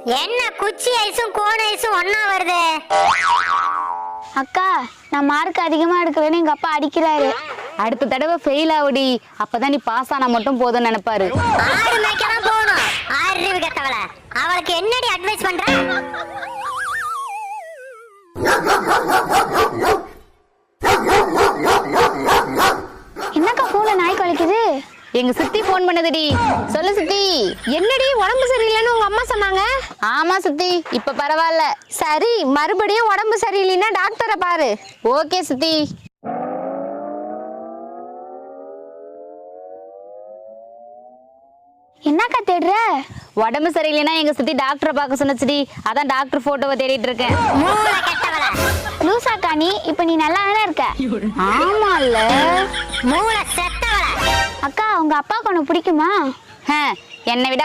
என்ன குச்சி ஐஸும் கோன் ஐஸும் ஒண்ணா வருது? அக்கா, நான் மார்க் அதிகமா எடுக்கலன்னு எங்க அப்பா அடிக்கிறாரு. அடுத்த தடவை ஃபெயில் ஆகுடி, அப்பதான் நீ பாஸ் ஆனா மட்டும் போதும்னு நினைப்பாரு. ஆறு மேய்க்கலாம் போகணும். அறிவு கெட்டவள, அவளுக்கு என்னடி அட்வைஸ் பண்ற? என்னக்கா போன்ல நாய் குலைக்குது? எங்க சித்தி போன் பண்ணதுடி. சொல்லு சித்தி. என்னடி உடம்பு சரியில்லைன்னு உங்க அம்மா சொன்னாங்க? ஆமா சித்தி, இப்ப பரவாயில்ல. சரி, மறுபடியும் உடம்பு சரியில்லைன்னா டாக்டரை பாரு. ஓகே சித்தி. என்னக்கா தேடுற? உடம்பு சரியில்லைன்னா எங்க சித்தி டாக்டரை பார்க்க சொன்னச்சுடி, அதான் டாக்டர் போட்டோவை தேடிட்டு இருக்கேன். மூளை கெட்டவள, லூசாக்கா நீ? இப்ப நீ நல்லா தானே இருக்க? ஆமால. மூளை செத்தவள. அக்கா, உங்க அப்பாவுக்கு உனக்கு பிடிக்குமா? என்னை விட